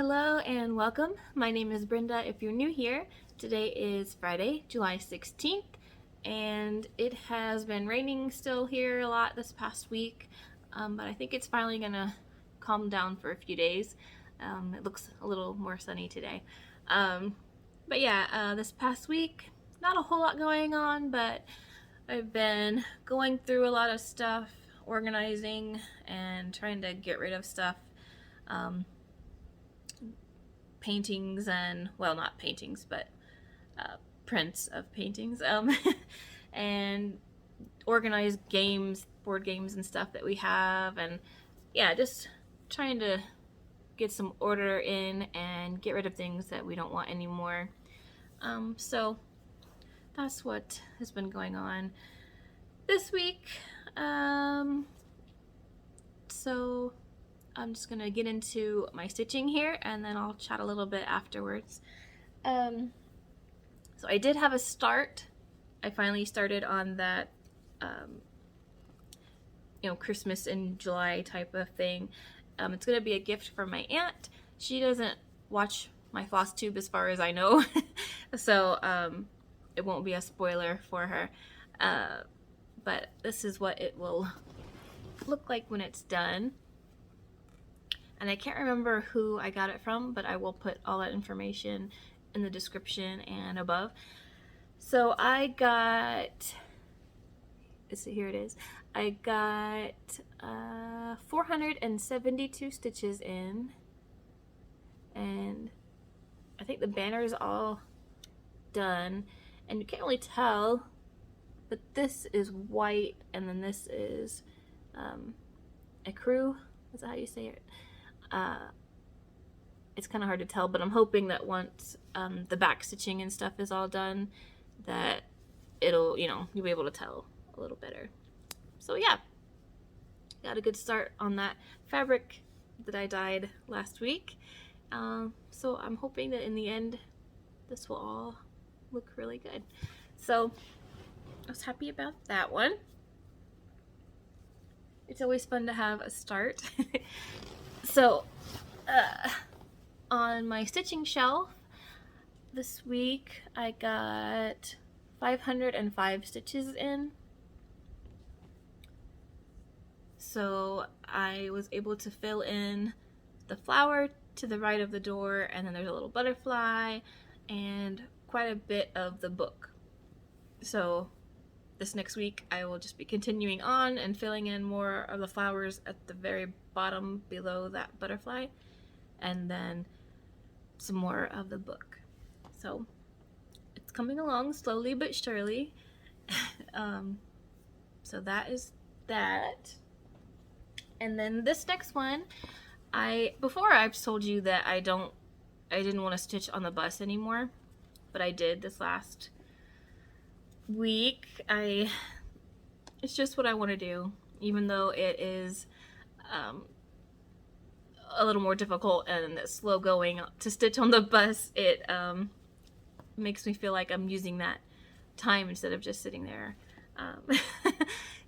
Hello and welcome. My name is Brenda if you're new here. Today is Friday, July 16th, and it has been raining still here a lot this past week, but I think it's finally gonna calm down for a few days. It looks a little more sunny today. But yeah, this past week, not a whole lot going on, but I've been going through a lot of stuff, organizing and trying to get rid of stuff. Paintings and, well, not paintings, but prints of paintings, and organize games, board games and stuff that we have, and yeah, just trying to get some order in and get rid of things that we don't want anymore. So that's what has been going on this week. So I'm just gonna get into my stitching here and then I'll chat a little bit afterwards. So I did have a start. I finally started on that Christmas in July type of thing. It's gonna be a gift for my aunt. She doesn't watch my FlossTube as far as I know, so it won't be a spoiler for her. But this is what it will look like when it's done. And I can't remember who I got it from, but I will put all that information in the description and above. So I got, here it is. I got 472 stitches in, and I think the banner is all done, and you can't really tell, but this is white and then this is ecru. Is that how you say it? It's kind of hard to tell, but I'm hoping that once the back stitching and stuff is all done, that it'll, you'll be able to tell a little better. So yeah, got a good start on that fabric that I dyed last week. So I'm hoping that in the end, this will all look really good. So I was happy about that one. It's always fun to have a start. So on my stitching shelf this week, I got 505 stitches in. So I was able to fill in the flower to the right of the door, and then there's a little butterfly and quite a bit of the book. So this next week I will just be continuing on and filling in more of the flowers at the very bottom below that butterfly, and then some more of the book. So it's coming along slowly but surely. So that is that. And then this next one, before I've told you that I didn't want to stitch on the bus anymore, but I did this last week. It's just what I want to do, even though it is a little more difficult and slow going to stitch on the bus. It makes me feel like I'm using that time instead of just sitting there.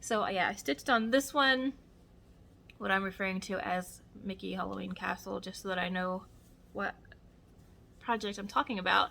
So yeah, I stitched on this one, what I'm referring to as Mickey Halloween Castle, just so that I know what project I'm talking about.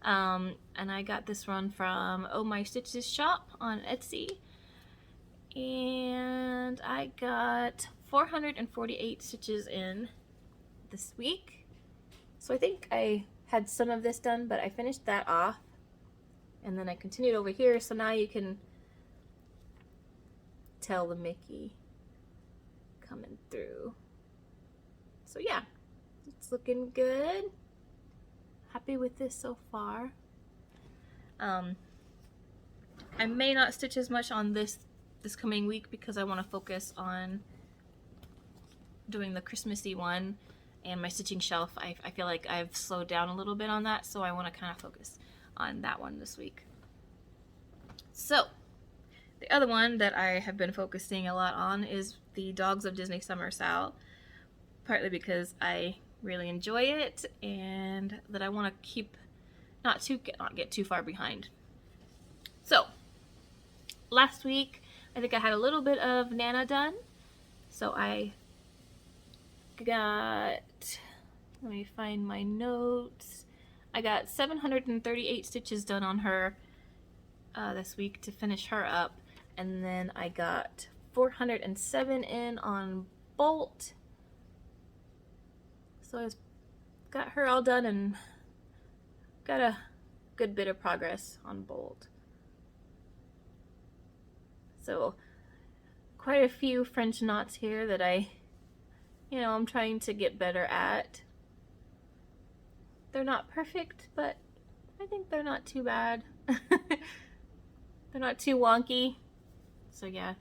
And I got this one from Oh My Stitches shop on Etsy, and I got 448 stitches in this week. So I think I had some of this done, but I finished that off, and then I continued over here, so now you can tell the Mickey coming through. So yeah, it's looking good. Happy with this so far. I may not stitch as much on this coming week because I want to focus on doing the Christmassy one, and my stitching shelf, I feel like I've slowed down a little bit on that, so I want to kind of focus on that one this week. So the other one that I have been focusing a lot on is the Dogs of Disney Summer Sal, partly because I really enjoy it and that I want to keep not get too far behind. So last week I think I had a little bit of Nana done, so I got Let me find my notes. I got 738 stitches done on her this week to finish her up. And then I got 407 in on Bolt. So I've got her all done and got a good bit of progress on Bolt. So quite a few French knots here that I'm trying to get better at. They're not perfect, but I think they're not too bad. They're not too wonky. So yeah.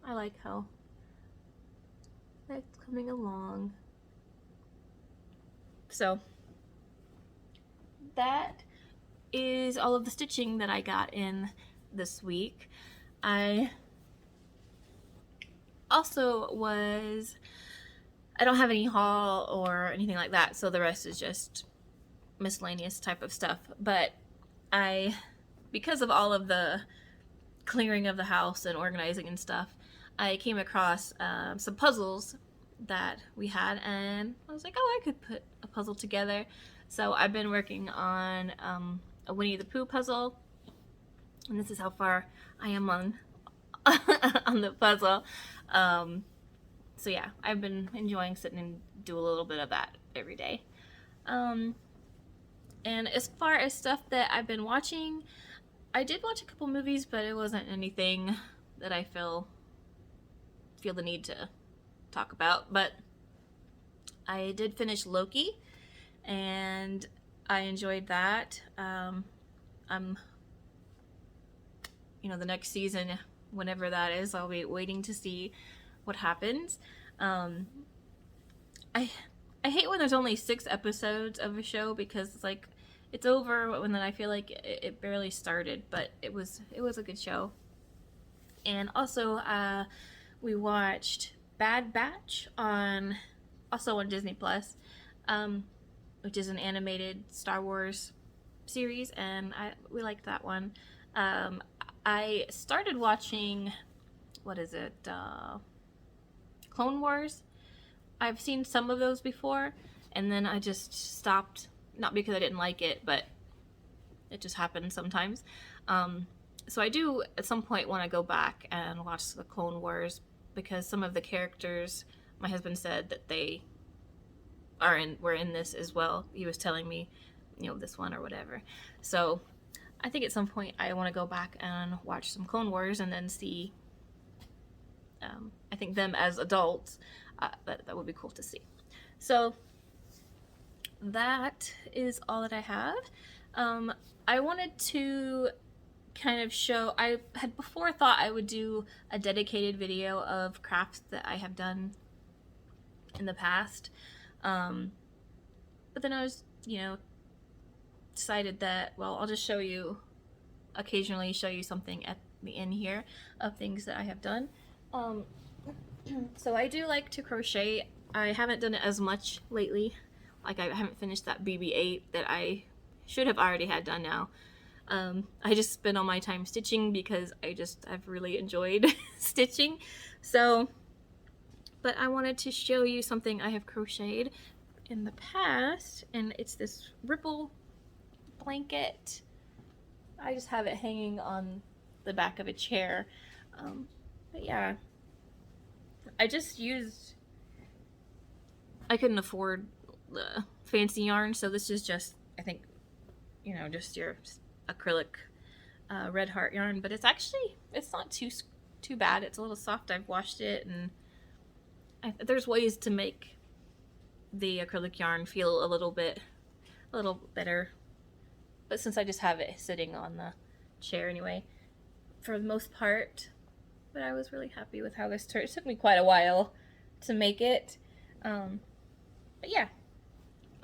I like how that's coming along. So that is all of the stitching that I got in this week. I also I don't have any haul or anything like that, so the rest is just miscellaneous type of stuff. But because of all of the clearing of the house and organizing and stuff, I came across some puzzles that we had, and I was like, oh, I could put a puzzle together. So I've been working on a Winnie the Pooh puzzle, and this is how far I am on on the puzzle. So yeah, I've been enjoying sitting and do a little bit of that every day. And as far as stuff that I've been watching, I did watch a couple movies, but it wasn't anything that I feel the need to talk about. But I did finish Loki, and I enjoyed that. The next season, whenever that is, I'll be waiting to see what happens. I hate when there's only 6 episodes of a show, because it's like it's over when then I feel like it barely started, but it was a good show. And also we watched Bad Batch on Disney Plus, which is an animated Star Wars series, and we liked that one. I started watching, what is it, Clone Wars. I've seen some of those before, and then I just stopped, not because I didn't like it, but it just happens sometimes. So I do at some point want to go back and watch the Clone Wars, because some of the characters, my husband said that they were in this as well. He was telling me, this one or whatever. So I think at some point I want to go back and watch some Clone Wars and then see, I think them as adults. That would be cool to see. So that is all that I have. I wanted to kind of show, I had before thought I would do a dedicated video of crafts that I have done in the past. But then I was, decided that, well, I'll just occasionally show you something at the end here of things that I have done. So I do like to crochet. I haven't done it as much lately. Like, I haven't finished that BB-8 that I should have already had done now. I just spend all my time stitching because I've really enjoyed stitching. So, but I wanted to show you something I have crocheted in the past, and it's this ripple blanket. I just have it hanging on the back of a chair. But yeah, I couldn't afford the fancy yarn, so this is just, I think, just your acrylic red heart yarn, but it's not too bad. It's a little soft. I've washed it, and there's ways to make the acrylic yarn feel a little better, but since I just have it sitting on the chair anyway, for the most part. But I was really happy with how this turned. It took me quite a while to make it, but yeah,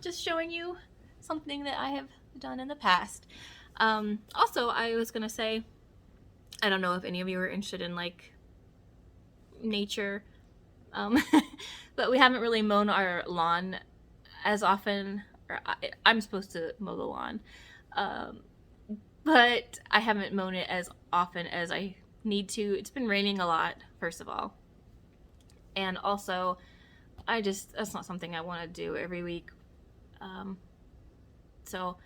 just showing you something that I have done in the past. Also, I was gonna say, I don't know if any of you are interested in like nature, but we haven't really mown our lawn as often. Or I'm supposed to mow the lawn, but I haven't mown it as often as I need to. It's been raining a lot, first of all, And also, that's not something I want to do every week. So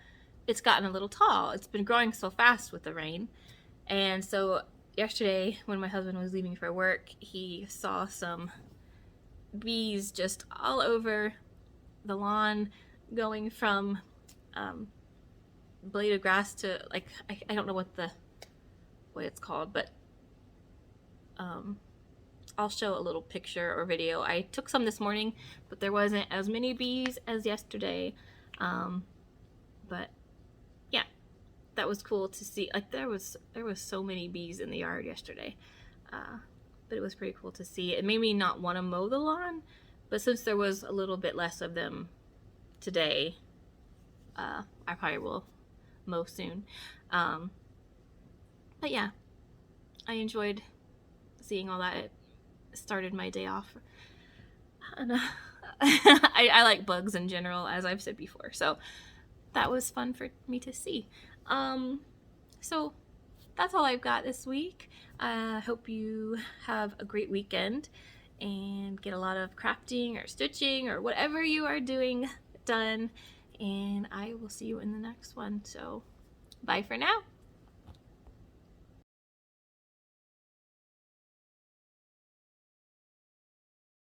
it's gotten a little tall. It's been growing so fast with the rain. And so yesterday, when my husband was leaving for work, he saw some bees just all over the lawn, going from blade of grass to, like, I don't know what it's called, but I'll show a little picture or video. I took some this morning, but there wasn't as many bees as yesterday. But yeah, that was cool to see. Like, there was so many bees in the yard yesterday. But it was pretty cool to see. It made me not want to mow the lawn, but since there was a little bit less of them today, I probably will mow soon. But yeah, I enjoyed seeing all that. It started my day off. And, I like bugs in general, as I've said before, so that was fun for me to see. So that's all I've got this week. I hope you have a great weekend and get a lot of crafting or stitching or whatever you are doing done, and I will see you in the next one. So bye for now.